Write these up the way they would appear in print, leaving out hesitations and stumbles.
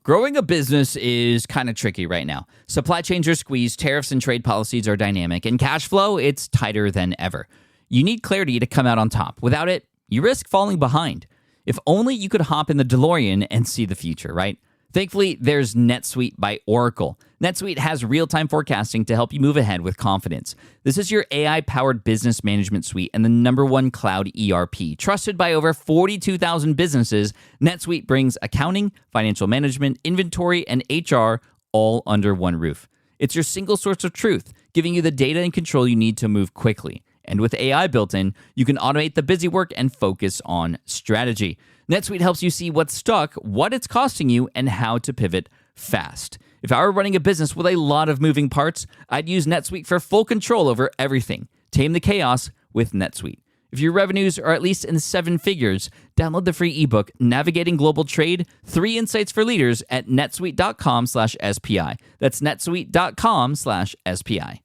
Growing a business is kind of tricky right now. Supply chains are squeezed, tariffs and trade policies are dynamic, and cash flow, it's tighter than ever. You need clarity to come out on top. Without it, you risk falling behind. If only you could hop in the DeLorean and see the future, right? Thankfully, there's NetSuite by Oracle. NetSuite has real-time forecasting to help you move ahead with confidence. This is your AI-powered business management suite and the #1 cloud ERP. Trusted by over 42,000 businesses, NetSuite brings accounting, financial management, inventory, and HR all under one roof. It's your single source of truth, giving you the data and control you need to move quickly. And with AI built in, you can automate the busy work and focus on strategy. NetSuite helps you see what's stuck, what it's costing you, and how to pivot fast. If I were running a business with a lot of moving parts, I'd use NetSuite for full control over everything. Tame the chaos with NetSuite. If your revenues are at least in 7 figures, download the free ebook, Navigating Global Trade, 3 Insights for Leaders at netsuite.com/SPI. That's netsuite.com/SPI.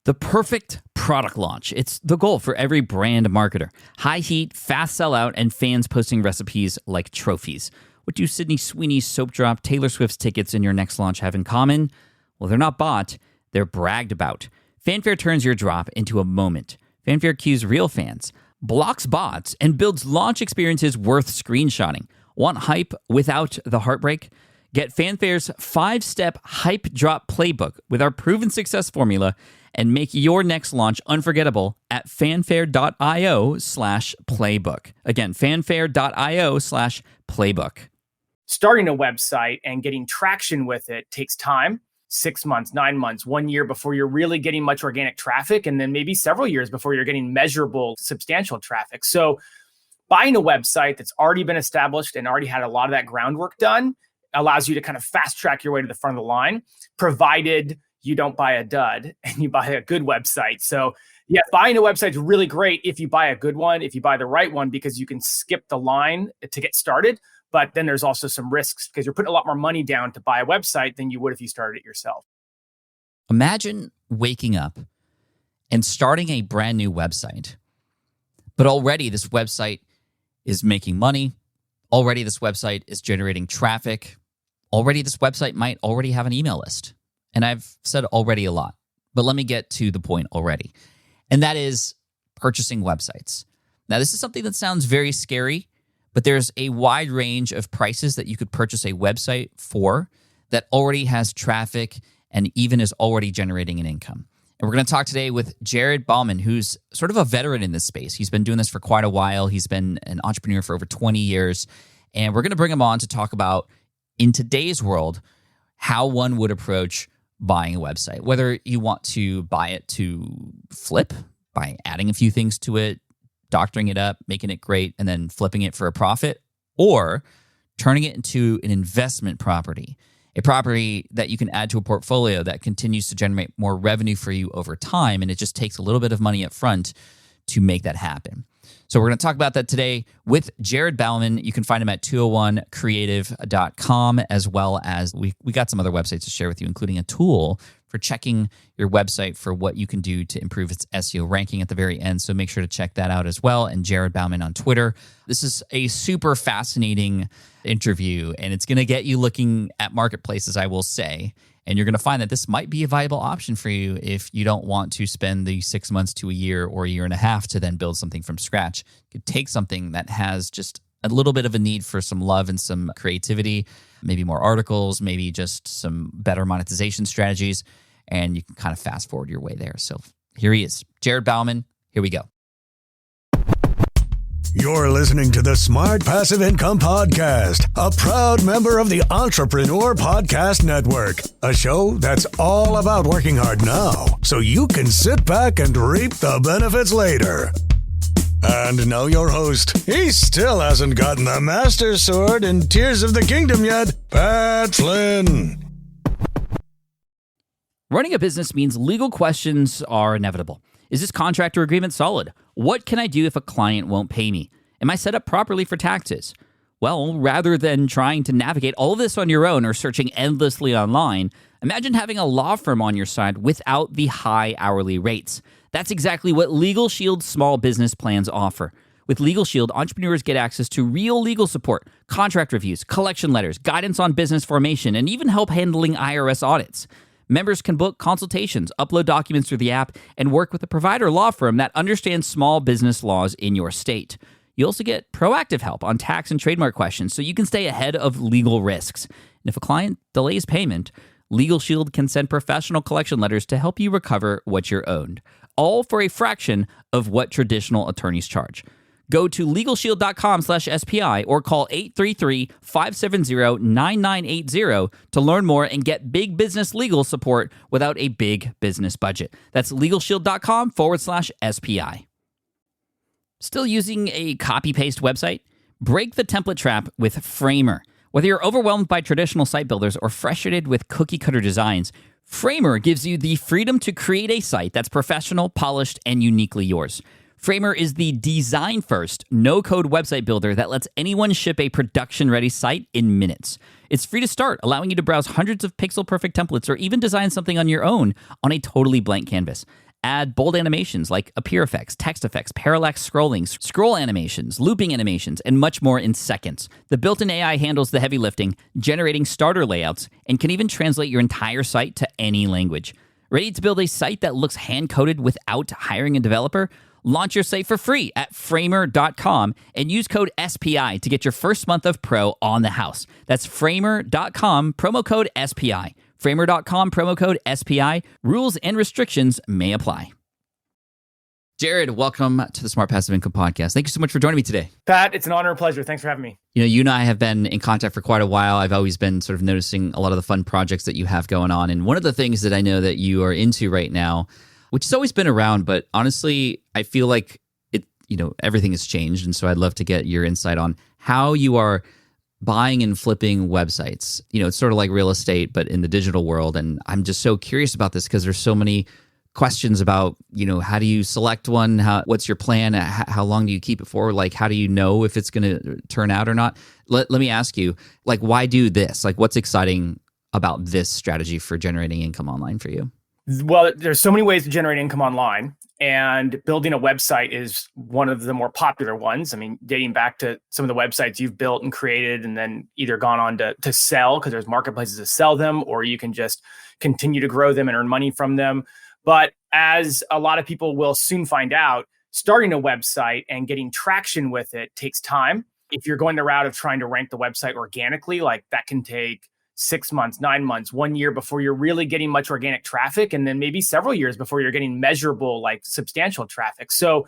The perfect product launch. It's the goal for every brand marketer. High heat, fast sellout, and fans posting recipes like trophies. What do Sydney Sweeney's soap drop, Taylor Swift's tickets, and your next launch have in common? Well, they're not bought, they're bragged about. Fanfare turns your drop into a moment. Fanfare cues real fans, blocks bots, and builds launch experiences worth screenshotting. Want hype without the heartbreak? Get Fanfare's 5-step hype drop playbook with our proven success formula and make your next launch unforgettable at fanfare.io/playbook. Again, fanfare.io/playbook. Starting a website and getting traction with it takes time. 6 months, 9 months, 1 year before you're really getting much organic traffic, and then maybe several years before you're getting measurable, substantial traffic. So buying a website that's already been established and already had a lot of that groundwork done allows you to kind of fast track your way to the front of the line, provided you don't buy a dud and you buy a good website. So yeah, buying a website is really great if you buy a good one, if you buy the right one, because you can skip the line to get started. But then there's also some risks because you're putting a lot more money down to buy a website than you would if you started it yourself. Imagine waking up and starting a brand new website, but already this website is making money. Already this website is generating traffic. Already this website might already have an email list. And I've said already a lot, but let me get to the point already. And that is purchasing websites. Now, this is something that sounds very scary, but there's a wide range of prices that you could purchase a website for that already has traffic and even is already generating an income. And we're going to talk today with Jared Bauman, who's sort of a veteran in this space. He's been doing this for quite a while. He's been an entrepreneur for over 20 years. And we're going to bring him on to talk about, in today's world, how one would approach buying a website. Whether you want to buy it to flip by adding a few things to it, doctoring it up, making it great, and then flipping it for a profit, or turning it into an investment property, a property that you can add to a portfolio that continues to generate more revenue for you over time, and it just takes a little bit of money up front to make that happen. So we're going to talk about that today with Jared Bauman. You can find him at 201creative.com, as well as we got some other websites to share with you, including a tool for checking your website for what you can do to improve its SEO ranking at the very end. So make sure to check that out as well. And Jared Bauman on Twitter. This is a super fascinating interview, and it's going to get you looking at marketplaces, I will say. And you're going to find that this might be a viable option for you if you don't want to spend the 6 months to a year or a year and a half to then build something from scratch. You could take something that has just a little bit of a need for some love and some creativity, maybe more articles, maybe just some better monetization strategies, and you can kind of fast forward your way there. So here he is, Jared Bauman. Here we go. You're listening to the Smart Passive Income Podcast, a proud member of the Entrepreneur Podcast Network, a show that's all about working hard now so you can sit back and reap the benefits later. And now your host, he still hasn't gotten the Master Sword and Tears of the Kingdom yet, Pat Flynn. Running a business means legal questions are inevitable. Is this contract or agreement solid? What can I do if a client won't pay me? Am I set up properly for taxes? Well, rather than trying to navigate all of this on your own or searching endlessly online, imagine having a law firm on your side without the high hourly rates. That's exactly what Legal Shield's small business plans offer. With Legal Shield, entrepreneurs get access to real legal support, contract reviews, collection letters, guidance on business formation, and even help handling IRS audits. Members can book consultations, upload documents through the app, and work with a provider law firm that understands small business laws in your state. You also get proactive help on tax and trademark questions so you can stay ahead of legal risks. And if a client delays payment, Legal Shield can send professional collection letters to help you recover what you're owed, all for a fraction of what traditional attorneys charge. Go to LegalShield.com/SPI or call 833-570-9980 to learn more and get big business legal support without a big business budget. That's LegalShield.com/SPI. Still using a copy-paste website? Break the template trap with Framer. Whether you're overwhelmed by traditional site builders or frustrated with cookie-cutter designs, Framer gives you the freedom to create a site that's professional, polished, and uniquely yours. Framer is the design-first, no-code website builder that lets anyone ship a production-ready site in minutes. It's free to start, allowing you to browse hundreds of pixel-perfect templates or even design something on your own on a totally blank canvas. Add bold animations like appear effects, text effects, parallax scrolling, scroll animations, looping animations, and much more in seconds. The built-in AI handles the heavy lifting, generating starter layouts, and can even translate your entire site to any language. Ready to build a site that looks hand-coded without hiring a developer? Launch your site for free at framer.com and use code SPI to get your first month of pro on the house. That's framer.com, promo code SPI. Framer.com, promo code SPI. Rules and restrictions may apply. Jared, welcome to the Smart Passive Income Podcast. Thank you so much for joining me today. Pat, it's an honor and pleasure. Thanks for having me. You know, you and I have been in contact for quite a while. I've always been sort of noticing a lot of the fun projects that you have going on. And one of the things that I know that you are into right now, which has always been around, but honestly, I feel like everything has changed. And so I'd love to get your insight on how you are buying and flipping websites. You know, it's sort of like real estate, but in the digital world. And I'm just so curious about this because there's so many questions about, how do you select one? What's your plan? How long do you keep it for? Like, how do you know if it's going to turn out or not? Let me ask you, like, why do this? Like, what's exciting about this strategy for generating income online for you? Well, there's so many ways to generate income online, and building a website is one of the more popular ones. I mean, dating back to some of the websites you've built and created and then either gone on to sell because there's marketplaces to sell them, or you can just continue to grow them and earn money from them. But as a lot of people will soon find out, starting a website and getting traction with it takes time. If you're going the route of trying to rank the website organically, like that can take 6 months, 9 months, 1 year before you're really getting much organic traffic, and then maybe several years before you're getting measurable, like substantial traffic. So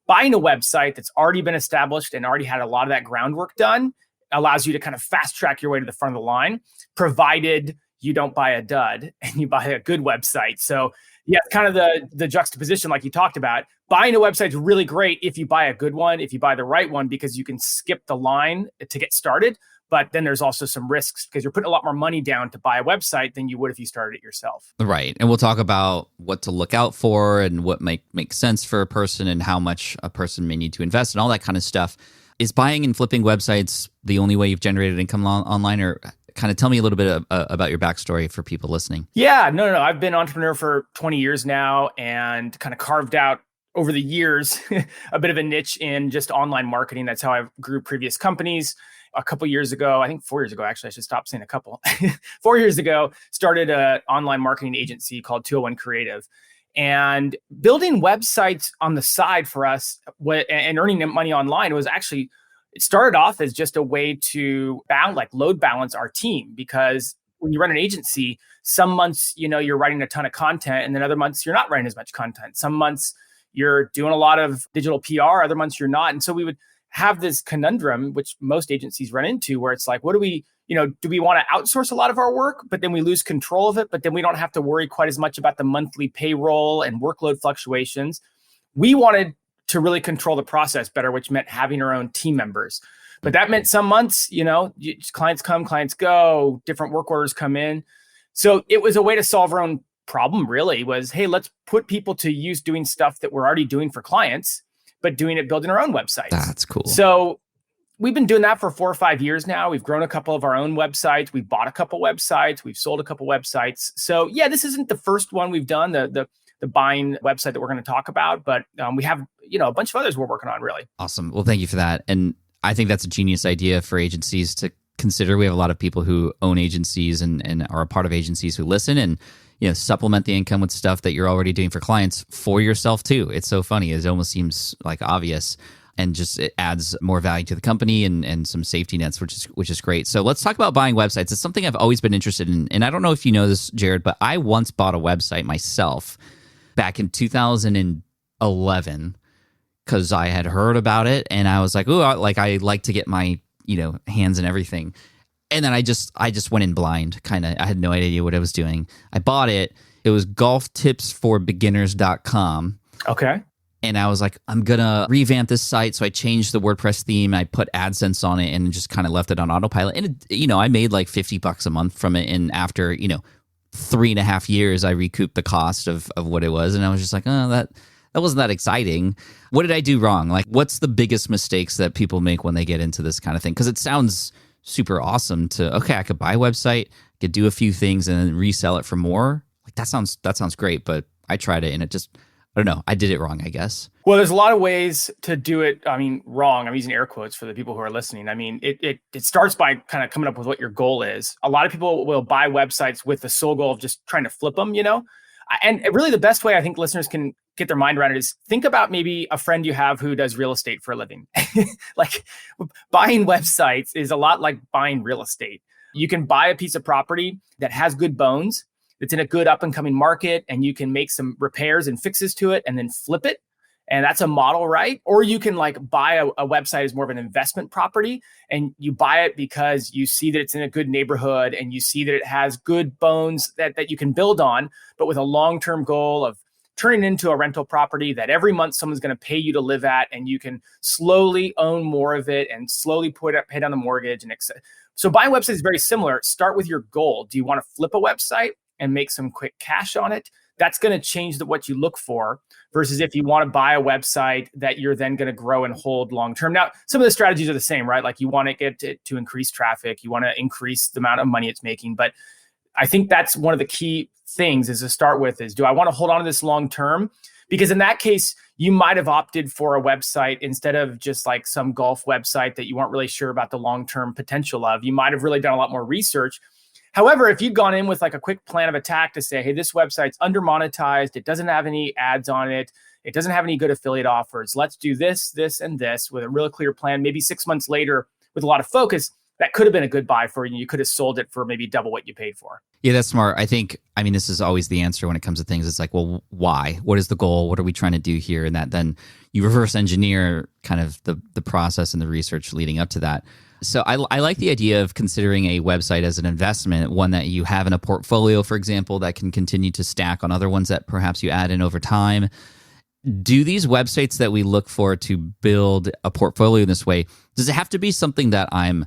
buying a website that's already been established and already had a lot of that groundwork done allows you to kind of fast track your way to the front of the line, provided you don't buy a dud and you buy a good website. So yeah, kind of the juxtaposition like you talked about. Buying a website is really great if you buy a good one, if you buy the right one, because you can skip the line to get started. But then there's also some risks because you're putting a lot more money down to buy a website than you would if you started it yourself. Right. And we'll talk about what to look out for and what might make sense for a person and how much a person may need to invest and all that kind of stuff. Is buying and flipping websites the only way you've generated income online, or kind of tell me a little bit about your backstory for people listening? Yeah, no. I've been an entrepreneur for 20 years now and kind of carved out over the years a bit of a niche in just online marketing. That's how I grew previous companies. A couple years ago, I think 4 years ago, actually, I should stop saying a couple. 4 years ago, started an online marketing agency called 201 Creative. And building websites on the side for us and earning money online was actually, it started off as just a way to load balance our team. Because when you run an agency, some months, you're writing a ton of content, and then other months you're not writing as much content. Some months you're doing a lot of digital PR, other months you're not. And so we would have this conundrum, which most agencies run into, where it's like, what do we want to outsource a lot of our work, but then we lose control of it, but then we don't have to worry quite as much about the monthly payroll and workload fluctuations. We wanted to really control the process better, which meant having our own team members. But that meant some months, clients come, clients go, different work orders come in. So it was a way to solve our own problem, really, was, hey, let's put people to use doing stuff that we're already doing for clients, but doing it, building our own websites. That's cool. So we've been doing that for 4 or 5 years now. We've grown a couple of our own websites. We've bought a couple websites. We've sold a couple websites. So yeah, this isn't the first one we've done. The the buying website that we're going to talk about, but we have, a bunch of others we're working on, really. Awesome. Well, thank you for that. And I think that's a genius idea for agencies to consider. We have a lot of people who own agencies and are a part of agencies who listen and supplement the income with stuff that you're already doing for clients for yourself too. It's so funny. It almost seems like obvious, and just it adds more value to the company and some safety nets, which is great. So let's talk about buying websites. It's something I've always been interested in. And I don't know if you know this, Jared, but I once bought a website myself back in 2011 because I had heard about it and I was like, oh, I like to get my hands in everything. And then I just went in blind, kind of. I had no idea what I was doing. I bought it. It was golftipsforbeginners.com. Okay. And I was like, I'm going to revamp this site. So I changed the WordPress theme. I put AdSense on it and just kind of left it on autopilot. And, I made like $50 a month from it. And after, 3.5 years, I recouped the cost of what it was. And I was just like, oh, that wasn't that exciting. What did I do wrong? Like, what's the biggest mistakes that people make when they get into this kind of thing? Because it sounds super awesome I could buy a website, could do a few things and then resell it for more. Like that sounds great, but I tried it and it just, I don't know, I did it wrong, I guess. Well, there's a lot of ways to do it. Wrong. I'm using air quotes for the people who are listening. It starts by kind of coming up with what your goal is. A lot of people will buy websites with the sole goal of just trying to flip them, And really the best way I think listeners can get their mind around it is think about maybe a friend you have who does real estate for a living. Like buying websites is a lot like buying real estate. You can buy a piece of property that has good bones, that's in a good up and coming market, and you can make some repairs and fixes to it and then flip it. And that's a model, right? Or you can buy a website as more of an investment property, and you buy it because you see that it's in a good neighborhood and you see that it has good bones that you can build on, but with a long-term goal of turning it into a rental property that every month someone's going to pay you to live at, and you can slowly own more of it and slowly pay down the mortgage and etc. So buying websites is very similar. Start with your goal. Do you want to flip a website and make some quick cash on it? That's going to change what you look for versus if you want to buy a website that you're then going to grow and hold long term. Now, some of the strategies are the same, right? Like you want to get it to increase traffic, you want to increase the amount of money it's making. But I think that's one of the key things is to start with is, do I want to hold on to this long term? Because in that case, you might have opted for a website instead of just like some golf website that you weren't really sure about the long term potential of. You might have really done a lot more research. However, if you'd gone in with like a quick plan of attack to say, hey, this website's under monetized, it doesn't have any ads on it, it doesn't have any good affiliate offers, let's do this, this, and this with a real clear plan, maybe 6 months later with a lot of focus, that could have been a good buy for you. You could have sold it for maybe double what you paid for. Yeah, that's smart. I mean, this is always the answer when it comes to things. It's like, well, why? What is the goal? What are we trying to do here? And that then you reverse engineer kind of the process and the research leading up to that. So I like the idea of considering a website as an investment, one that you have in a portfolio, for example, that can continue to stack on other ones that perhaps you add in over time. Do these websites that we look for to build a portfolio this way, does it have to be something that I'm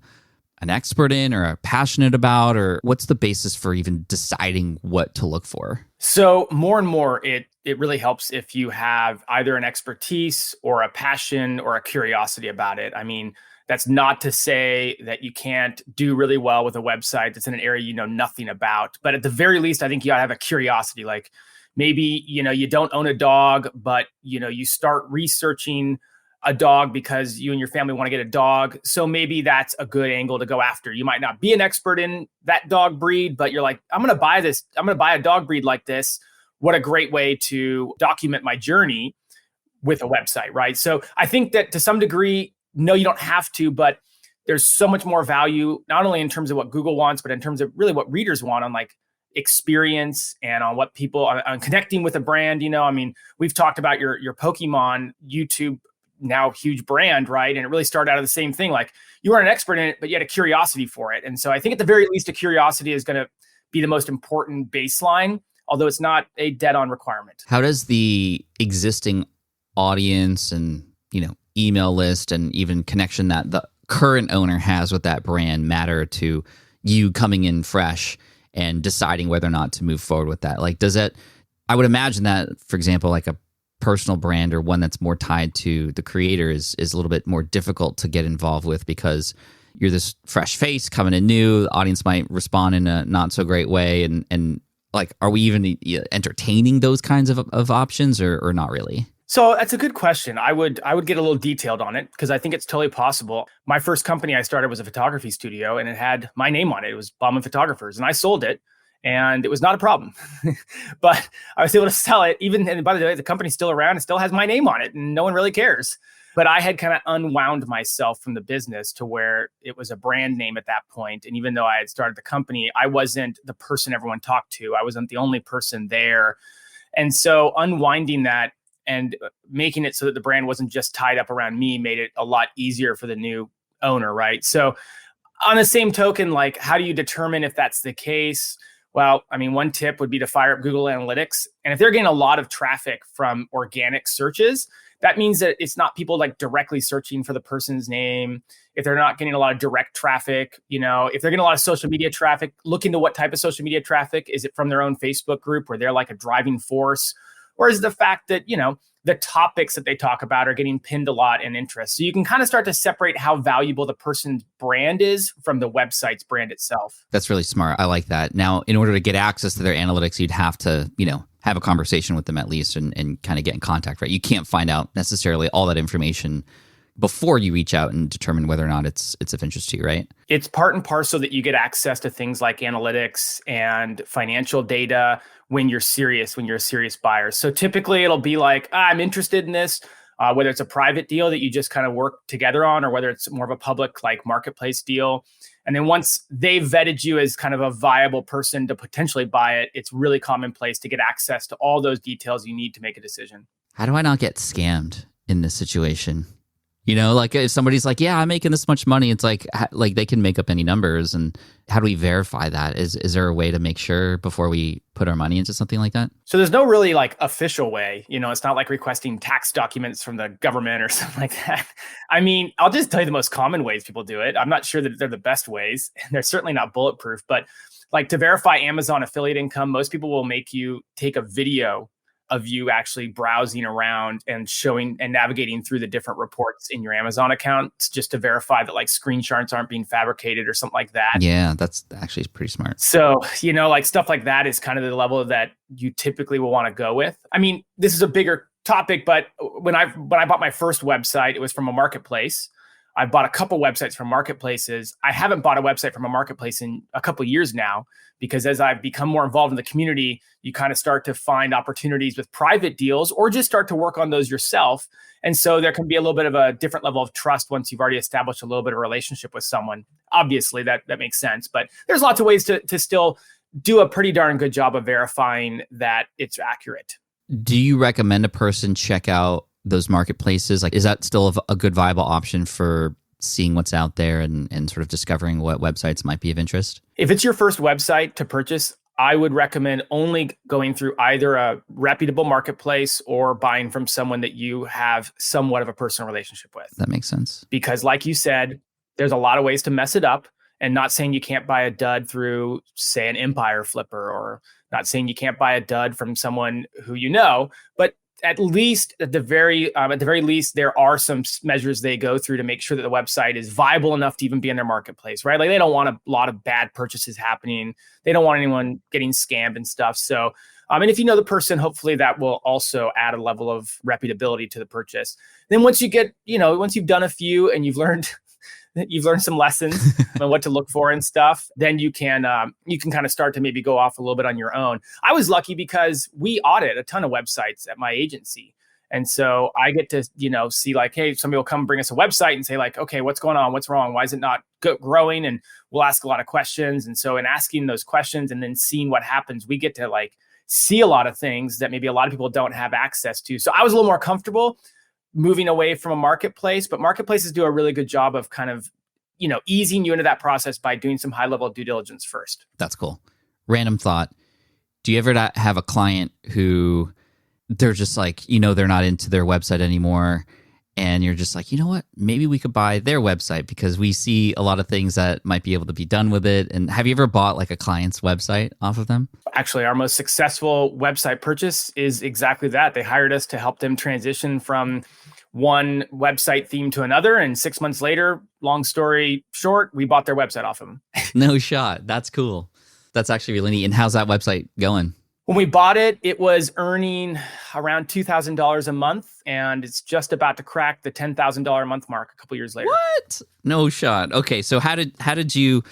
an expert in or passionate about, or what's the basis for even deciding what to look for? So more and more, it really helps if you have either an expertise or a passion or a curiosity about it. I mean, that's not to say that you can't do really well with a website that's in an area you know nothing about. But at the very least, I think you ought to have a curiosity. Like maybe, you don't own a dog, but, you start researching a dog because you and your family want to get a dog. So maybe that's a good angle to go after. You might not be an expert in that dog breed, but you're like, I'm going to buy this. I'm going to buy a dog breed like this. What a great way to document my journey with a website, right? So I think that to some degree, no, you don't have to, but there's so much more value, not only in terms of what Google wants, but in terms of really what readers want on like experience and on what people on connecting with a brand. I mean, we've talked about your Pokemon YouTube, now huge brand, right? And it really started out of the same thing. Like you weren't an expert in it, but you had a curiosity for it. And so I think at the very least, a curiosity is going to be the most important baseline, although it's not a dead-on requirement. How does the existing audience and, email list and even connection that the current owner has with that brand matter to you coming in fresh and deciding whether or not to move forward with that? Like, I would imagine that, for example, like a personal brand or one that's more tied to the creator is a little bit more difficult to get involved with because you're this fresh face coming in new. The audience might respond in a not so great way. And Like, are we even entertaining those kinds of options or not really? So that's a good question. I would get a little detailed on it because I think it's totally possible. My first company I started was a photography studio and it had my name on it. It was Bauman Photographers, and I sold it and it was not a problem. But I was able to sell it and by the way, the company's still around and still has my name on it and no one really cares. But I had kind of unwound myself from the business to where it was a brand name at that point. And even though I had started the company, I wasn't the person everyone talked to. I wasn't the only person there. And so unwinding that and making it so that the brand wasn't just tied up around me made it a lot easier for the new owner, right? So on the same token, like, how do you determine if that's the case? Well, I mean, one tip would be to fire up Google Analytics. And if they're getting a lot of traffic from organic searches, that means that it's not people like directly searching for the person's name. If they're not getting a lot of direct traffic, if they're getting a lot of social media traffic, look into what type of social media traffic. Is it from their own Facebook group where they're like a driving force? Or is it the fact that, the topics that they talk about are getting pinned a lot in interest? So you can kind of start to separate how valuable the person's brand is from the website's brand itself. That's really smart. I like that. Now, in order to get access to their analytics, you'd have to, have a conversation with them at least and kind of get in contact, right? You can't find out necessarily all that information before you reach out and determine whether or not it's of interest to you, right? It's part and parcel that you get access to things like analytics and financial data when you're a serious buyer. So typically it'll be like, I'm interested in this, whether it's a private deal that you just kind of work together on, or whether it's more of a public like marketplace deal. And then once they've vetted you as kind of a viable person to potentially buy it, it's really commonplace to get access to all those details you need to make a decision. How do I not get scammed in this situation? Like if somebody's like, yeah, I'm making this much money, it's like they can make up any numbers. And how do we verify that? Is there a way to make sure before we put our money into something like that? So there's no really like official way, it's not like requesting tax documents from the government or something like that. I mean, I'll just tell you the most common ways people do it. I'm not sure that they're the best ways, and they're certainly not bulletproof, but like to verify Amazon affiliate income, most people will make you take a video of you actually browsing around and showing and navigating through the different reports in your Amazon accounts just to verify that like screenshots aren't being fabricated or something like that. Yeah, that's actually pretty smart. So, like stuff like that is kind of the level that you typically will want to go with. I mean, this is a bigger topic, but when I bought my first website, it was from a marketplace. I've bought a couple websites from marketplaces. I haven't bought a website from a marketplace in a couple of years now, because as I've become more involved in the community, you kind of start to find opportunities with private deals or just start to work on those yourself. And so there can be a little bit of a different level of trust once you've already established a little bit of a relationship with someone. Obviously, that makes sense. But there's lots of ways to still do a pretty darn good job of verifying that it's accurate. Do you recommend a person check out those marketplaces? Like, is that still a good viable option for seeing what's out there and sort of discovering what websites might be of interest? If it's your first website to purchase, I would recommend only going through either a reputable marketplace or buying from someone that you have somewhat of a personal relationship with. That makes sense. Because like you said, there's a lot of ways to mess it up, and not saying you can't buy a dud through, say, an Empire Flipper, or not saying you can't buy a dud from someone who but at the very least, there are some measures they go through to make sure that the website is viable enough to even be in their marketplace, right? Like they don't want a lot of bad purchases happening. They don't want anyone getting scammed and stuff. So, and if you know the person, hopefully that will also add a level of reputability to the purchase. Then once you get, once you've done a few and you've learned some lessons on what to look for and stuff, then you can kind of start to maybe go off a little bit on your own. I was lucky because we audit a ton of websites at my agency. And so I get to, see like, hey, somebody will come bring us a website and say like, okay, what's going on? What's wrong? Why is it not growing? And we'll ask a lot of questions. And so in asking those questions and then seeing what happens, we get to like see a lot of things that maybe a lot of people don't have access to. So I was a little more comfortable moving away from a marketplace, but marketplaces do a really good job of kind of, easing you into that process by doing some high level due diligence first. That's cool. Random thought. Do you ever have a client who they're just like, they're not into their website anymore, and you're just like, you know what, maybe we could buy their website because we see a lot of things that might be able to be done with it? And have you ever bought like a client's website off of them? Actually, our most successful website purchase is exactly that. They hired us to help them transition from one website theme to another. And 6 months later, long story short, we bought their website off them. No shot. That's cool. That's actually really neat. And how's that website going? When we bought it, it was earning around $2,000 a month, and it's just about to crack the $10,000 a month mark a couple years later. What? No shot. Okay, so how did you?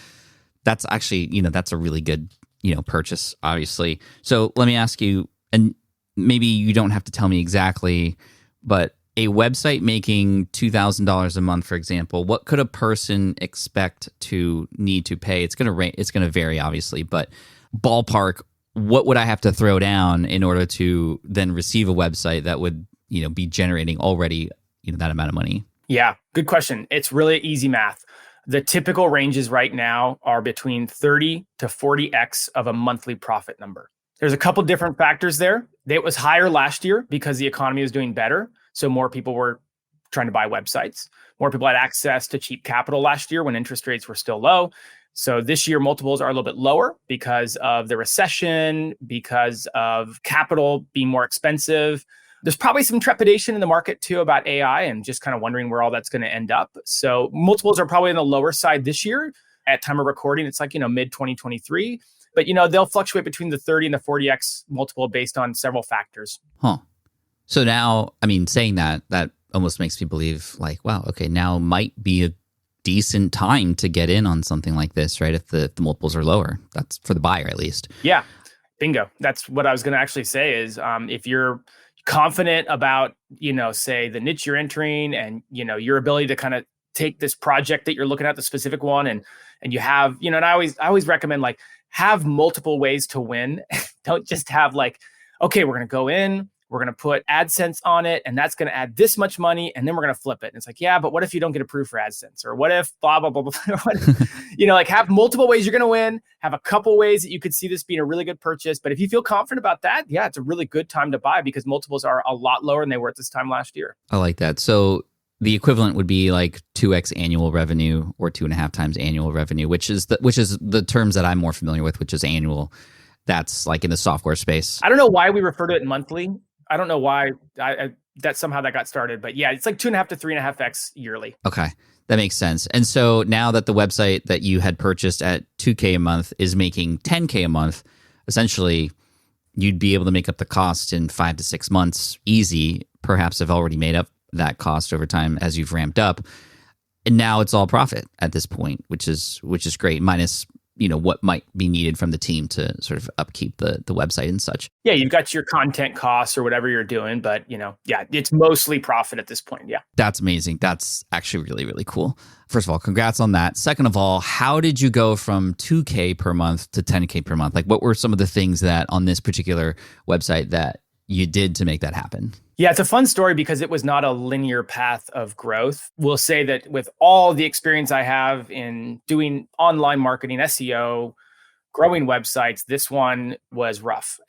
That's actually, that's a really good, purchase, obviously. So let me ask you, and maybe you don't have to tell me exactly, but a website making $2,000 a month, for example, what could a person expect to need to pay? It's gonna vary, obviously, but ballpark. What would I have to throw down in order to then receive a website that would, be generating already, that amount of money? Yeah, good question. It's really easy math. The typical ranges right now are between 30 to 40x of a monthly profit number. There's a couple different factors there. It was higher last year because the economy was doing better. So more people were trying to buy websites. More people had access to cheap capital last year when interest rates were still low. So this year, multiples are a little bit lower because of the recession, because of capital being more expensive. There's probably some trepidation in the market too about AI and just kind of wondering where all that's going to end up. So multiples are probably on the lower side this year. At time of recording, it's like, mid 2023. But, they'll fluctuate between the 30 and the 40x multiple based on several factors. Huh. So now, saying that almost makes me believe like, wow, okay, now might be a decent time to get in on something like this, right? If the multiples are lower, that's for the buyer at least. Yeah, bingo. That's what I was going to actually say is if you're confident about, say the niche you're entering and, your ability to kind of take this project that you're looking at, the specific one, and you have, and I always recommend like have multiple ways to win. Don't just have like, okay, we're going to go in, we're going to put AdSense on it, and that's going to add this much money, and then we're going to flip it. And it's like, yeah, but what if you don't get approved for AdSense? Or what if blah, blah, blah, blah. Like have multiple ways you're going to win, have a couple ways that you could see this being a really good purchase. But if you feel confident about that, yeah, it's a really good time to buy because multiples are a lot lower than they were at this time last year. I like that. So the equivalent would be like 2x annual revenue or 2.5 times annual revenue, which is the terms that I'm more familiar with, which is annual. That's like in the software space. I don't know why we refer to it monthly. I don't know why that somehow that got started, but yeah, it's like 2.5 to 3.5x yearly. Okay, that makes sense. And so now that the website that you had purchased at $2K a month is making $10K a month, essentially you'd be able to make up the cost in 5 to 6 months easy. Perhaps have already made up that cost over time as you've ramped up. And now it's all profit at this point, which is great, minus what might be needed from the team to sort of upkeep the website and such. Yeah, you've got your content costs or whatever you're doing, but yeah, it's mostly profit at this point. Yeah. That's amazing. That's actually really, really cool. First of all, congrats on that. Second of all, how did you go from 2K per month to 10K per month? Like what were some of the things that on this particular website that you did to make that happen? Yeah, it's a fun story because it was not a linear path of growth. We'll say that with all the experience I have in doing online marketing, SEO, growing websites, this one was rough.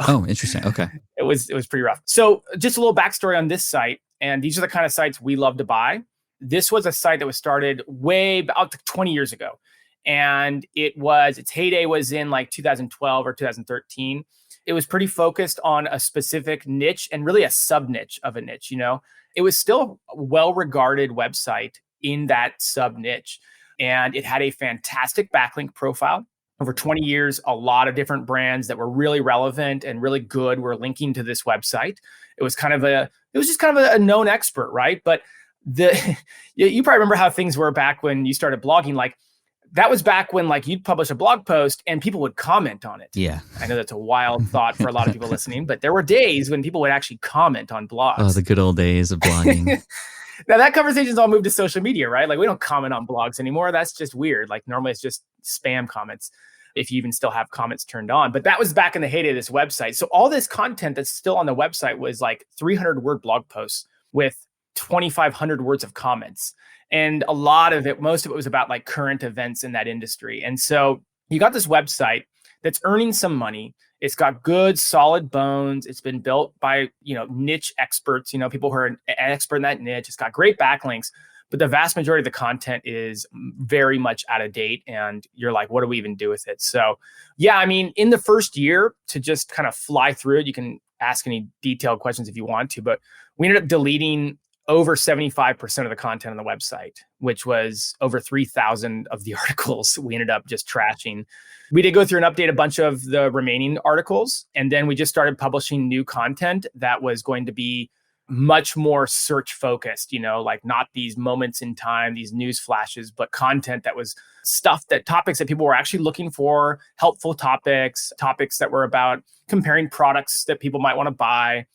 Oh, interesting. Okay. It was pretty rough. So just a little backstory on this site. And these are the kind of sites we love to buy. This was a site that was started way about 20 years ago. And its heyday was in like 2012 or 2013. It was pretty focused on a specific niche and really a sub niche of a niche. It was still a well-regarded website in that sub niche. And it had a fantastic backlink profile. Over 20 years, a lot of different brands that were really relevant and really good were linking to this website. It was just kind of a known expert, right? But you probably remember how things were back when you started blogging. Like that was back when like you'd publish a blog post and people would comment on it. Yeah. I know that's a wild thought for a lot of people listening, but there were days when people would actually comment on blogs. Oh, the good old days of blogging. Now that conversation's all moved to social media, right? Like we don't comment on blogs anymore. That's just weird. Like normally it's just spam comments if you even still have comments turned on. But that was back in the heyday of this website. So all this content that's still on the website was like 300 word blog posts with 2,500 words of comments. And a lot of it, most of it was about like current events in that industry. And so you got this website that's earning some money. It's got good, solid bones. It's been built by, niche experts, people who are an expert in that niche. It's got great backlinks, but the vast majority of the content is very much out of date. And you're like, what do we even do with it? So yeah, in the first year, to just kind of fly through it, you can ask any detailed questions if you want to, but we ended up deleting over 75% of the content on the website, which was over 3,000 of the articles we ended up just trashing. We did go through and update a bunch of the remaining articles. And then we just started publishing new content that was going to be much more search focused, like not these moments in time, these news flashes, but content that was topics that people were actually looking for, helpful topics that were about comparing products that people might want to buy,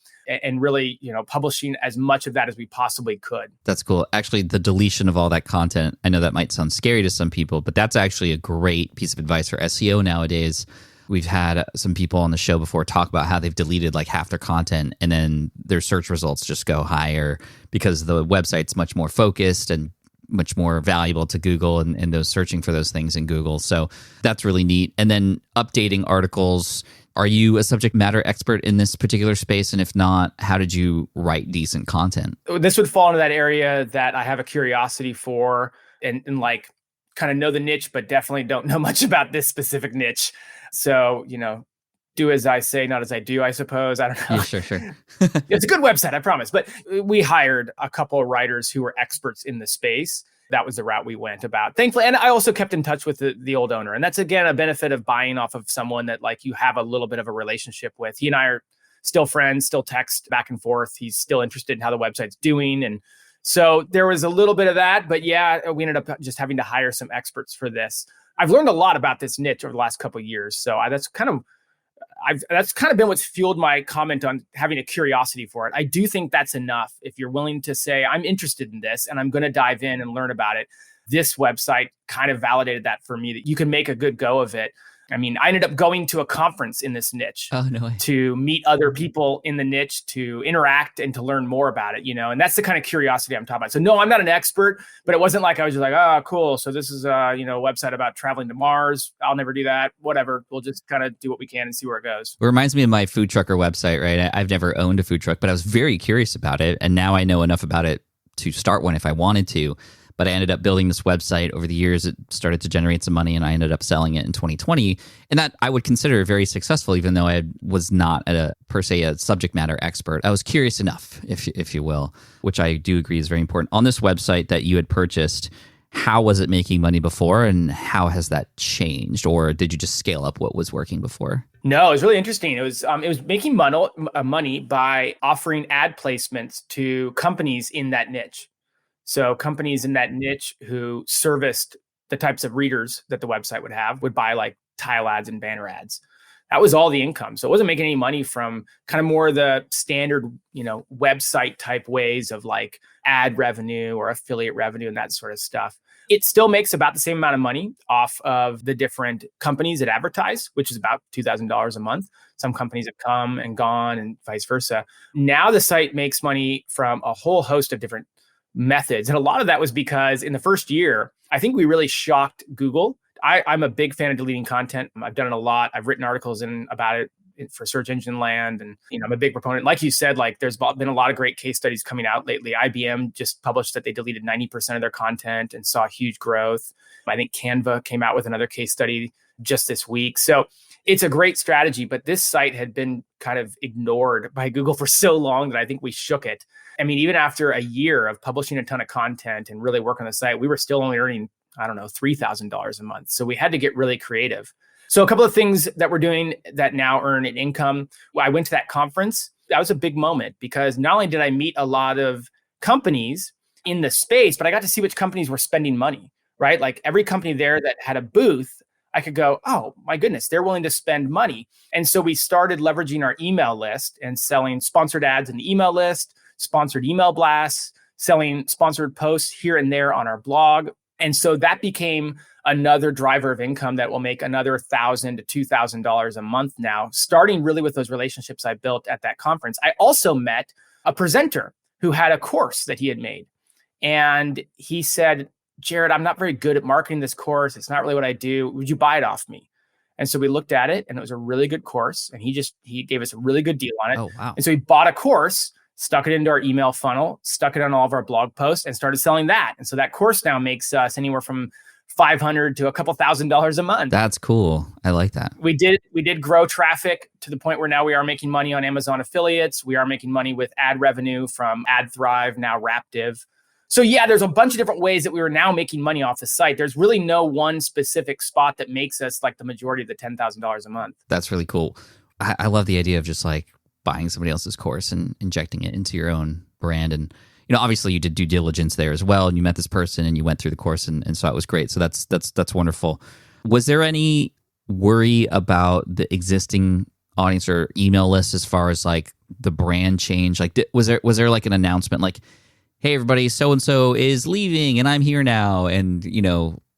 and really, publishing as much of that as we possibly could. That's cool. Actually, the deletion of all that content, I know that might sound scary to some people, but that's actually a great piece of advice for SEO nowadays. We've had some people on the show before talk about how they've deleted like half their content and then their search results just go higher because the website's much more focused and much more valuable to Google and those searching for those things in Google. So that's really neat. And then updating articles. Are you a subject matter expert in this particular space? And if not, how did you write decent content? This would fall into that area that I have a curiosity for and like kind of know the niche, but definitely don't know much about this specific niche. So, do as I say, not as I do, I suppose. I don't know. Yeah, sure. It's a good website, I promise. But we hired a couple of writers who were experts in the space. That was the route we went about. Thankfully, and I also kept in touch with the old owner. And that's, again, a benefit of buying off of someone that like you have a little bit of a relationship with. He and I are still friends, still text back and forth. He's still interested in how the website's doing. And so there was a little bit of that. But yeah, we ended up just having to hire some experts for this. I've learned a lot about this niche over the last couple of years. So that's kind of been what's fueled my comment on having a curiosity for it. I do think that's enough. If you're willing to say, I'm interested in this and I'm going to dive in and learn about it, this website kind of validated that for me, that you can make a good go of it. I mean, I ended up going to a conference in this niche to meet other people in the niche, to interact and to learn more about it, and that's the kind of curiosity I'm talking about. So no, I'm not an expert, but it wasn't like I was just like, oh, cool. So this is a website about traveling to Mars. I'll never do that. Whatever. We'll just kind of do what we can and see where it goes. It reminds me of my food trucker website, right? I've never owned a food truck, but I was very curious about it. And now I know enough about it to start one if I wanted to. But I ended up building this website over the years. It started to generate some money and I ended up selling it in 2020. And that I would consider very successful, even though I was not per se a subject matter expert. I was curious enough, if you will, which I do agree is very important. On this website that you had purchased, how was it making money before and how has that changed? Or did you just scale up what was working before? No, it was really interesting. It was making money by offering ad placements to companies in that niche. So companies in that niche who serviced the types of readers that the website would buy like tile ads and banner ads. That was all the income. So it wasn't making any money from kind of more the standard, website type ways of like ad revenue or affiliate revenue and that sort of stuff. It still makes about the same amount of money off of the different companies that advertise, which is about $2,000 a month. Some companies have come and gone and vice versa. Now the site makes money from a whole host of different methods. And a lot of that was because in the first year, I think we really shocked Google. I'm a big fan of deleting content. I've done it a lot. I've written articles about it for search engine land. And, I'm a big proponent. Like you said, like there's been a lot of great case studies coming out lately. IBM just published that they deleted 90% of their content and saw huge growth. I think Canva came out with another case study just this week. So it's a great strategy, but this site had been kind of ignored by Google for so long that I think we shook it. I mean, even after a year of publishing a ton of content and really working on the site, we were still only earning, $3,000 a month. So we had to get really creative. So a couple of things that we're doing that now earn an income. I went to that conference. That was a big moment because not only did I meet a lot of companies in the space, but I got to see which companies were spending money, right? Like every company there that had a booth, I could go, oh my goodness, they're willing to spend money. And so we started leveraging our email list and selling sponsored ads in the email list, sponsored email blasts, selling sponsored posts here and there on our blog. And so that became another driver of income that will make another $1,000 to $2,000 a month now, starting really with those relationships I built at that conference. I also met a presenter who had a course that he had made. And he said, Jared, I'm not very good at marketing this course. It's not really what I do. Would you buy it off me? And so we looked at it and it was a really good course. And he gave us a really good deal on it. Oh, wow. And so he bought a course, stuck it into our email funnel, stuck it on all of our blog posts and started selling that. And so that course now makes us anywhere from $500 to a couple $1,000s a month. That's cool. I like that. We did grow traffic to the point where now we are making money on Amazon affiliates. We are making money with ad revenue from AdThrive, now Raptive. So yeah, there's a bunch of different ways that we are now making money off the site. There's really no one specific spot that makes us like the majority of the $10,000 a month. That's really cool. I love the idea of just like buying somebody else's course and injecting it into your own brand. And, obviously you did due diligence there as well. And you met this person and you went through the course and so it was great. So that's wonderful. Was there any worry about the existing audience or email list as far as like the brand change? Like, was there like an announcement like, hey, everybody, so-and-so is leaving and I'm here now. And,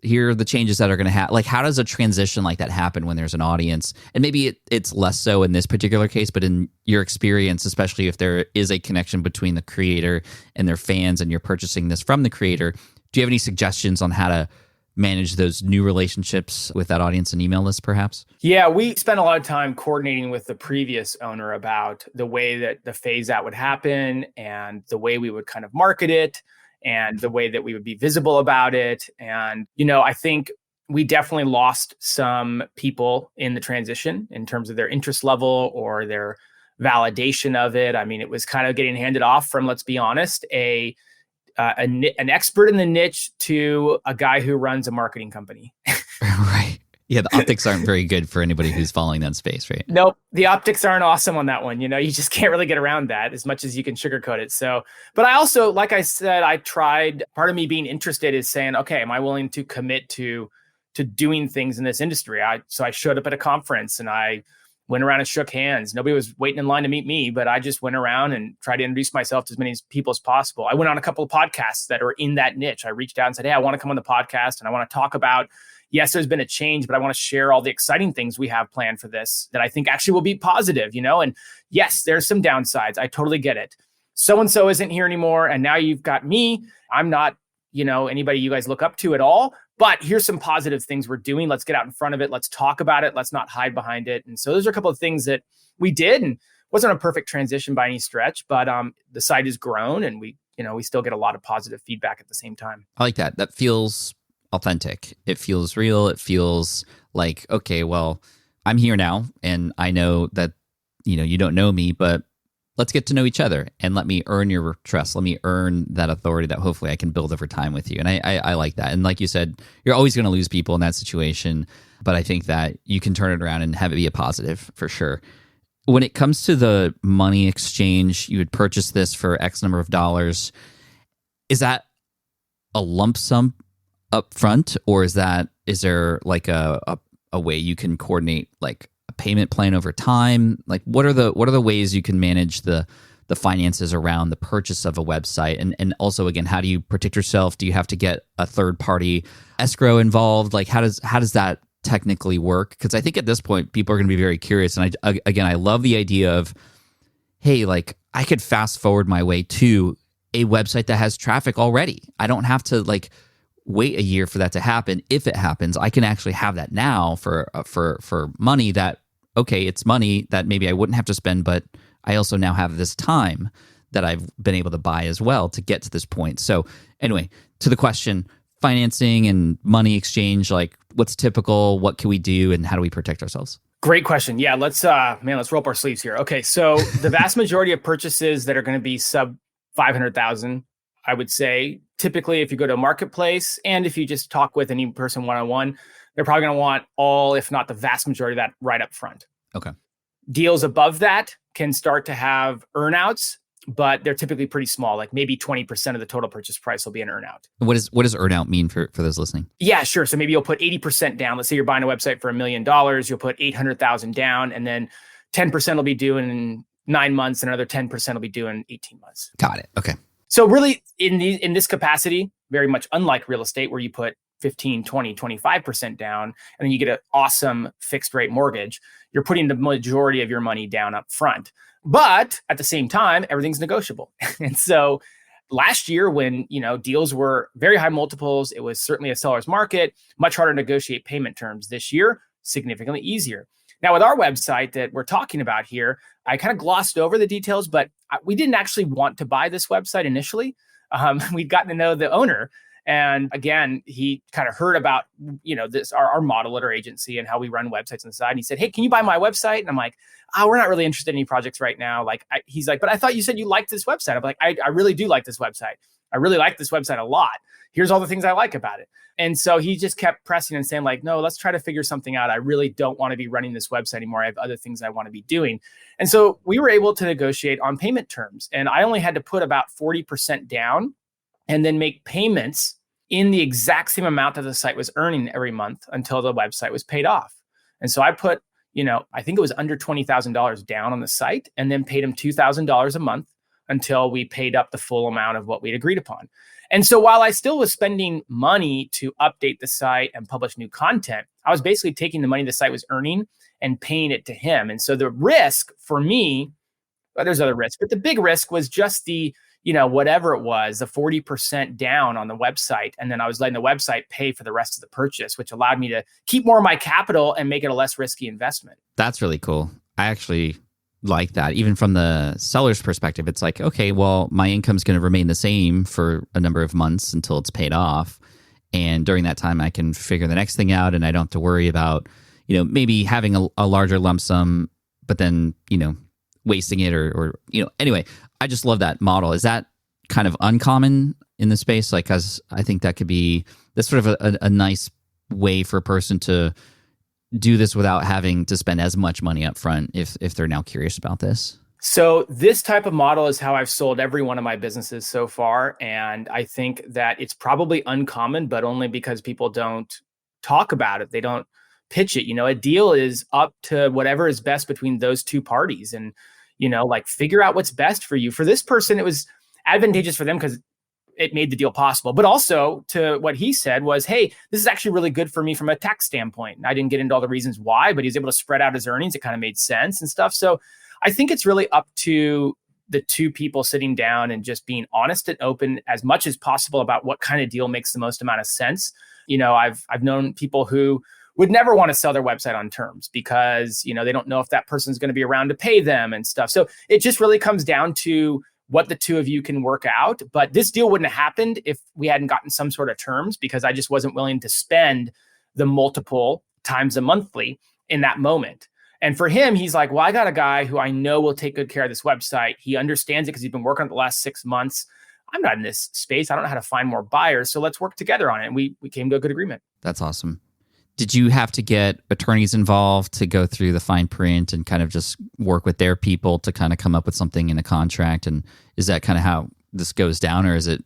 here are the changes that are going to happen. Like, how does a transition like that happen when there's an audience? And maybe it's less so in this particular case, but in your experience, especially if there is a connection between the creator and their fans and you're purchasing this from the creator, do you have any suggestions on how to manage those new relationships with that audience and email list, perhaps? Yeah, we spent a lot of time coordinating with the previous owner about the way that the phase out would happen and the way we would kind of market it and the way that we would be visible about it. And, I think we definitely lost some people in the transition in terms of their interest level or their validation of it. I mean, it was kind of getting handed off from, let's be honest, an expert in the niche to a guy who runs a marketing company. Right. Yeah, the optics aren't very good for anybody who's following that space, right? Nope. The optics aren't awesome on that one. You just can't really get around that as much as you can sugarcoat it. So, but I also, like I said, I tried, part of me being interested is saying, okay, am I willing to commit to doing things in this industry? So I showed up at a conference and I went around and shook hands. Nobody was waiting in line to meet me, but I just went around and tried to introduce myself to as many people as possible. I went on a couple of podcasts that are in that niche. I reached out and said, hey, I want to come on the podcast and I want to talk about, yes, there's been a change, but I want to share all the exciting things we have planned for this that I think actually will be positive, and yes, there's some downsides. I totally get it. So-and-so isn't here anymore. And now you've got me. I'm not, anybody you guys look up to at all, but here's some positive things we're doing. Let's get out in front of it. Let's talk about it. Let's not hide behind it. And so those are a couple of things that we did, and wasn't a perfect transition by any stretch, but the site has grown and we still get a lot of positive feedback at the same time. I like that. That feels authentic. It feels real. It feels like, okay, well, I'm here now and I know that, you don't know me, but let's get to know each other and let me earn your trust. Let me earn that authority that hopefully I can build over time with you. And I like that. And like you said, you're always going to lose people in that situation, but I think that you can turn it around and have it be a positive for sure. When it comes to the money exchange, you would purchase this for X number of dollars. Is that a lump sum up front, or is there like a way you can coordinate like a payment plan over time? Like what are the ways you can manage the finances around the purchase of a website? And also, again, how do you protect yourself? Do you have to get a third party escrow involved? Like how does that technically work? Because I think at this point people are going to be very curious. And I love the idea of, hey, like I could fast forward my way to a website that has traffic already. I don't have to like wait a year for that to happen. If it happens, I can actually have that now for money that, okay, it's money that maybe I wouldn't have to spend, but I also now have this time that I've been able to buy as well to get to this point. So anyway, to the question, financing and money exchange, like what's typical, what can we do, and how do we protect ourselves? Great question. Yeah, let's roll up our sleeves here. Okay, so the vast majority of purchases that are going to be sub 500,000, I would say, typically, if you go to a marketplace and if you just talk with any person one-on-one, they're probably going to want all, if not the vast majority of that right up front. Okay. Deals above that can start to have earnouts, but they're typically pretty small. Like maybe 20% of the total purchase price will be an earnout. What does earnout mean for those listening? Yeah, sure. So maybe you'll put 80% down. Let's say you're buying a website for $1 million. You'll put 800,000 down, and then 10% will be due in 9 months, and another 10% will be due in 18 months. Got it. Okay. So really in this capacity, very much unlike real estate where you put 15, 20, 25% down, and then you get an awesome fixed rate mortgage, you're putting the majority of your money down up front. But at the same time, everything's negotiable. And so last year when, deals were very high multiples, it was certainly a seller's market, much harder to negotiate payment terms. This year, significantly easier. Now, with our website that we're talking about here, I kind of glossed over the details, but we didn't actually want to buy this website initially. We'd gotten to know the owner, And again, he kind of heard about, this, our model at our agency and how we run websites on the side. And he said, "Hey, can you buy my website?" And I'm like, "Oh, we're not really interested in any projects right now." He's like, "But I thought you said you liked this website." I'm like, I really do like this website. I really like this website a lot. Here's all the things I like about it. And so he just kept pressing and saying like, "No, let's try to figure something out. I really don't want to be running this website anymore. I have other things I want to be doing." And so we were able to negotiate on payment terms. And I only had to put about 40% down and then make payments in the exact same amount that the site was earning every month until the website was paid off. And so I put, I think it was under $20,000 down on the site, and then paid him $2,000 a month until we paid up the full amount of what we'd agreed upon. And so while I still was spending money to update the site and publish new content, I was basically taking the money the site was earning and paying it to him. And so the risk for me, well, there's other risks, but the big risk was just the, whatever it was, the 40% down on the website. And then I was letting the website pay for the rest of the purchase, which allowed me to keep more of my capital and make it a less risky investment. That's really cool. I actually like that. Even from the seller's perspective, it's like, okay, well, my income's going to remain the same for a number of months until it's paid off. And during that time, I can figure the next thing out, and I don't have to worry about, maybe having a larger lump sum, but then, wasting it or anyway, I just love that model. Is that kind of uncommon in the space? Like, cause I think that's sort of a nice way for a person to do this without having to spend as much money up front if they're now curious about this. So this type of model is how I've sold every one of my businesses so far. And I think that it's probably uncommon, but only because people don't talk about it. They don't pitch it. A deal is up to whatever is best between those two parties. And, figure out what's best for you. For this person, it was advantageous for them because it made the deal possible. But also to what he said was, "Hey, this is actually really good for me from a tax standpoint." And I didn't get into all the reasons why, but he was able to spread out his earnings. It kind of made sense and stuff. So I think it's really up to the two people sitting down and just being honest and open as much as possible about what kind of deal makes the most amount of sense. I've known people who would never want to sell their website on terms because, they don't know if that person's going to be around to pay them and stuff. So it just really comes down to what the two of you can work out. But this deal wouldn't have happened if we hadn't gotten some sort of terms, because I just wasn't willing to spend the multiple times a monthly in that moment. And for him, he's like, "Well, I got a guy who I know will take good care of this website. He understands it because he's been working on it the last 6 months. I'm not in this space. I don't know how to find more buyers. So let's work together on it." And we came to a good agreement. That's awesome. Did you have to get attorneys involved to go through the fine print and kind of just work with their people to kind of come up with something in a contract? And is that kind of how this goes down, or is it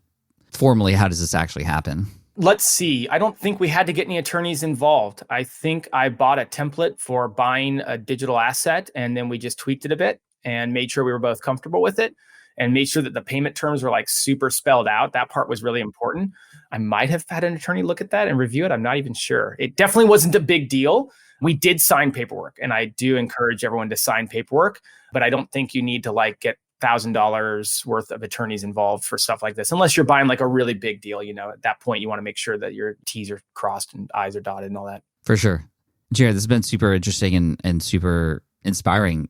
formally, how does this actually happen? Let's see. I don't think we had to get any attorneys involved. I think I bought a template for buying a digital asset, and then we just tweaked it a bit and made sure we were both comfortable with it and made sure that the payment terms were like super spelled out. That part was really important. I might have had an attorney look at that and review it. I'm not even sure. It definitely wasn't a big deal. We did sign paperwork, and I do encourage everyone to sign paperwork, but I don't think you need to get $1,000 worth of attorneys involved for stuff like this, unless you're buying a really big deal. At that point, you want to make sure that your T's are crossed and I's are dotted and all that. For sure. Jared, this has been super interesting and super inspiring.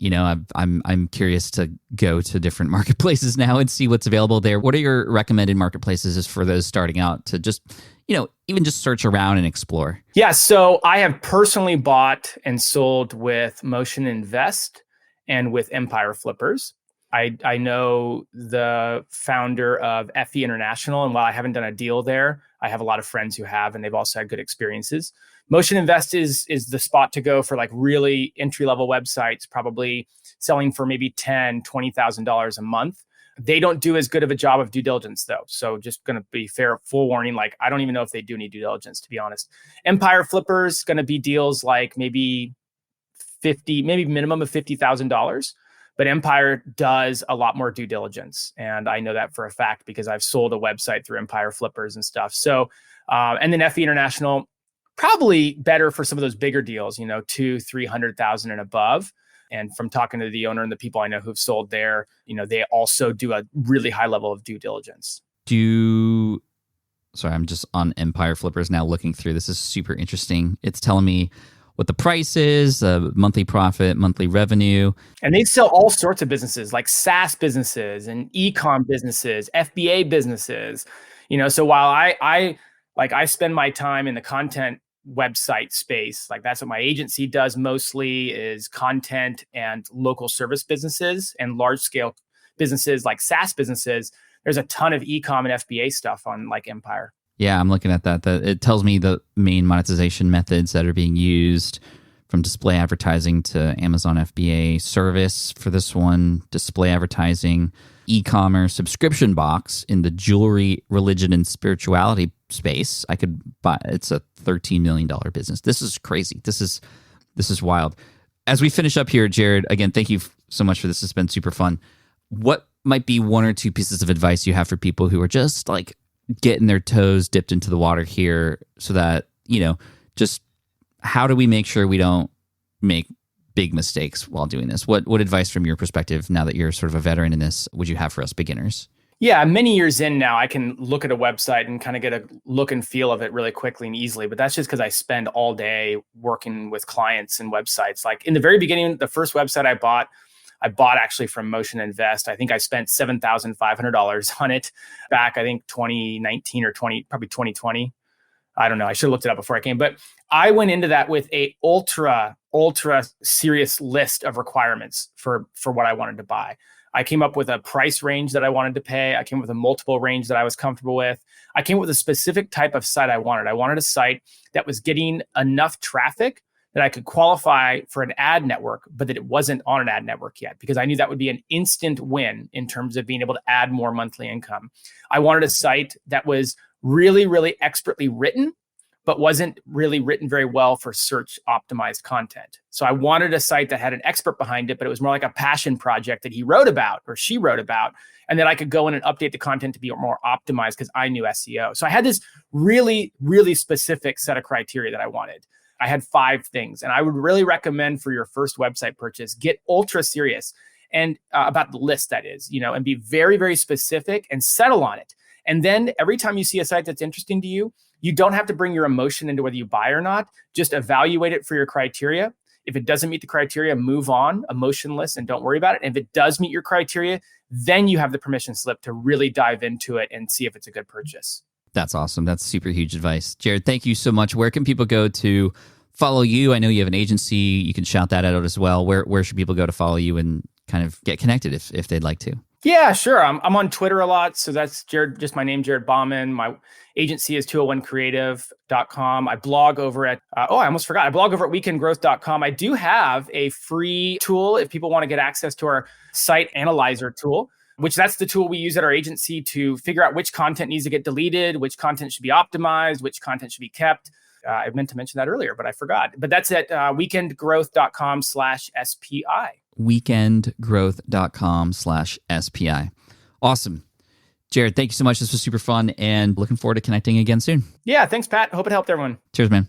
I'm curious to go to different marketplaces now and see what's available there. What are your recommended marketplaces for those starting out to just, even just search around and explore? Yeah. So I have personally bought and sold with Motion Invest and with Empire Flippers. I know the founder of FE International, and while I haven't done a deal there, I have a lot of friends who have, and they've also had good experiences. Motion Invest is the spot to go for really entry-level websites, probably selling for maybe $10,000, $20,000 a month. They don't do as good of a job of due diligence, though. So just going to be fair, full warning, I don't even know if they do any due diligence, to be honest. Empire Flippers going to be deals maybe minimum of $50,000. But Empire does a lot more due diligence. And I know that for a fact because I've sold a website through Empire Flippers and stuff. So, and then FE International, probably better for some of those bigger deals, $200,000-$300,000 and above. And from talking to the owner and the people I know who've sold there, they also do a really high level of due diligence. Sorry, I'm just on Empire Flippers now looking through. This is super interesting. It's telling me what the price is, monthly profit, monthly revenue. And they sell all sorts of businesses, like SaaS businesses and e-com businesses, FBA businesses. So while I spend my time in the content website space, like that's what my agency does mostly, is content and local service businesses and large scale businesses like SaaS businesses. There's a ton of e-com and FBA stuff on like Empire. Yeah, I'm looking at that. It tells me the main monetization methods that are being used, from display advertising to Amazon FBA service for this one, display advertising, e-commerce, subscription box in the jewelry, religion, and spirituality space. I could buy. It's a $13 million business. This is crazy. This is wild. As we finish up here, Jared, again, thank you so much for this. It's been super fun. What might be one or two pieces of advice you have for people who are just like getting their toes dipped into the water here, so that, just how do we make sure we don't make big mistakes while doing this? What advice from your perspective, now that you're sort of a veteran in this, would you have for us beginners? Yeah, many years in now, I can look at a website and kind of get a look and feel of it really quickly and easily. But that's just because I spend all day working with clients and websites. Like in the very beginning, the first website I bought actually from Motion Invest. I think I spent $7,500 on it back, I think 2019 or probably 2020. I don't know. I should have looked it up before I came. But I went into that with a ultra serious list of requirements for what I wanted to buy. I came up with a price range that I wanted to pay. I came up with a multiple range that I was comfortable with. I came up with a specific type of site I wanted. I wanted a site that was getting enough traffic that I could qualify for an ad network, but that it wasn't on an ad network yet, because I knew that would be an instant win in terms of being able to add more monthly income. I wanted a site that was really, really expertly written, but wasn't really written very well for search optimized content. So I wanted a site that had an expert behind it, but it was more like a passion project that he wrote about or she wrote about, and that I could go in and update the content to be more optimized because I knew SEO. So I had this really, really specific set of criteria that I wanted. I had 5 things, and I would really recommend for your first website purchase, get ultra serious and about the list, that is, and be very, very specific and settle on it. And then every time you see a site that's interesting to you, you don't have to bring your emotion into whether you buy or not. Just evaluate it for your criteria. If it doesn't meet the criteria, move on, emotionless, and don't worry about it. And if it does meet your criteria, then you have the permission slip to really dive into it and see if it's a good purchase. That's awesome. That's super huge advice. Jared, thank you so much. Where can people go to follow you? I know you have an agency. You can shout that out as well. Where should people go to follow you and kind of get connected if they'd like to? Yeah, sure. I'm on Twitter a lot. So that's Jared, just my name, Jared Bauman. My agency is 201creative.com. I blog over at, I almost forgot. I blog over at weekendgrowth.com. I do have a free tool if people want to get access to our site analyzer tool, which that's the tool we use at our agency to figure out which content needs to get deleted, which content should be optimized, which content should be kept. I meant to mention that earlier, but I forgot. But that's at weekendgrowth.com/SPI. weekendgrowth.com/SPI. Awesome. Jared, thank you so much. This was super fun, and looking forward to connecting again soon. Yeah, thanks, Pat. Hope it helped everyone. Cheers, man.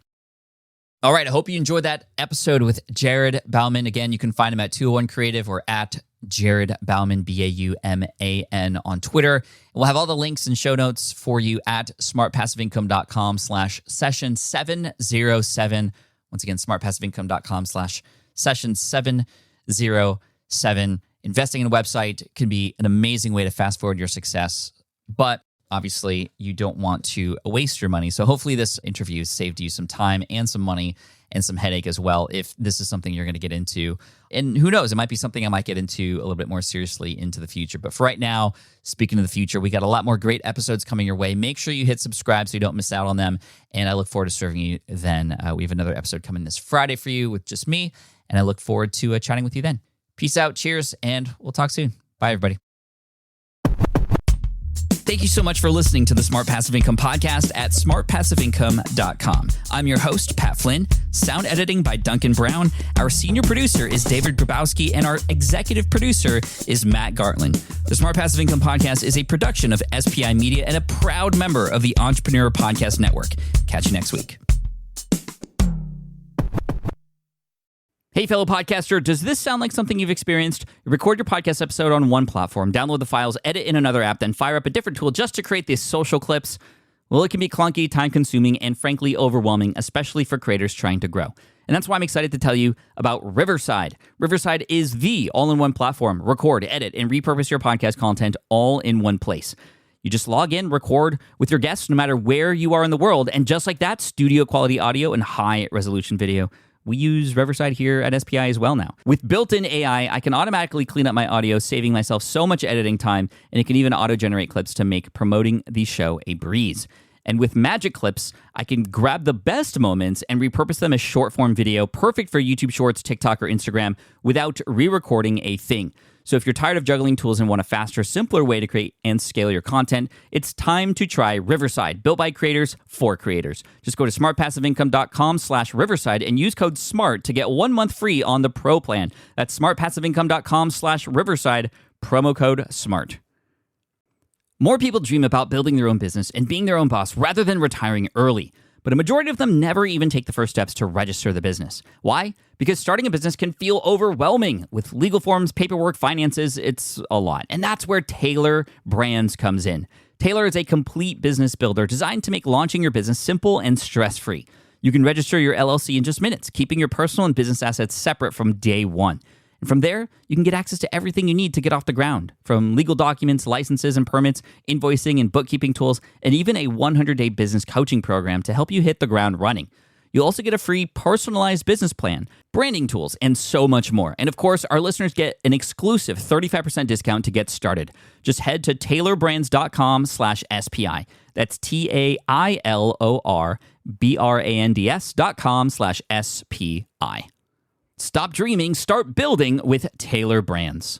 All right. I hope you enjoyed that episode with Jared Bauman. Again, you can find him at 201 Creative or at Jared Bauman, Bauman on Twitter. And we'll have all the links and show notes for you at smartpassiveincome.com/session707. Once again, smartpassiveincome.com/session707. Investing in a website can be an amazing way to fast forward your success, but obviously you don't want to waste your money. So hopefully this interview saved you some time and some money and some headache as well, if this is something you're going to get into. And who knows, it might be something I might get into a little bit more seriously into the future. But for right now, speaking of the future, we got a lot more great episodes coming your way. Make sure you hit subscribe so you don't miss out on them. And I look forward to serving you then. We have another episode coming this Friday for you with just me. And I look forward to chatting with you then. Peace out, cheers, and we'll talk soon. Bye, everybody. Thank you so much for listening to the Smart Passive Income podcast at smartpassiveincome.com. I'm your host, Pat Flynn. Sound editing by Duncan Brown. Our senior producer is David Grabowski, and our executive producer is Matt Gartland. The Smart Passive Income podcast is a production of SPI Media and a proud member of the Entrepreneur Podcast Network. Catch you next week. Hey, fellow podcaster, does this sound like something you've experienced? You record your podcast episode on one platform, download the files, edit in another app, then fire up a different tool just to create these social clips? Well, it can be clunky, time-consuming, and frankly overwhelming, especially for creators trying to grow. And that's why I'm excited to tell you about Riverside. Riverside is the all-in-one platform. Record, edit, and repurpose your podcast content all in one place. You just log in, record with your guests no matter where you are in the world, and just like that, studio quality audio and high resolution video. We use Riverside here at SPI as well now. With built-in AI, I can automatically clean up my audio, saving myself so much editing time, and it can even auto-generate clips to make promoting the show a breeze. And with Magic Clips, I can grab the best moments and repurpose them as short-form video, perfect for YouTube Shorts, TikTok, or Instagram, without re-recording a thing. So if you're tired of juggling tools and want a faster, simpler way to create and scale your content, it's time to try Riverside, built by creators for creators. Just go to smartpassiveincome.com/Riverside and use code SMART to get 1 month free on the Pro plan. That's smartpassiveincome.com/Riverside, promo code SMART. More people dream about building their own business and being their own boss rather than retiring early. But a majority of them never even take the first steps to register the business. Why? Because starting a business can feel overwhelming. With legal forms, paperwork, finances, it's a lot. And that's where Taylor Brands comes in. Taylor is a complete business builder designed to make launching your business simple and stress-free. You can register your LLC in just minutes, keeping your personal and business assets separate from day one. And from there, you can get access to everything you need to get off the ground, from legal documents, licenses and permits, invoicing and bookkeeping tools, and even a 100-day business coaching program to help you hit the ground running. You'll also get a free personalized business plan, branding tools, and so much more. And of course, our listeners get an exclusive 35% discount to get started. Just head to taylorbrands.com/SPI. That's TAILORBRANDS.com/SPI. Stop dreaming, start building with Taylor Brands.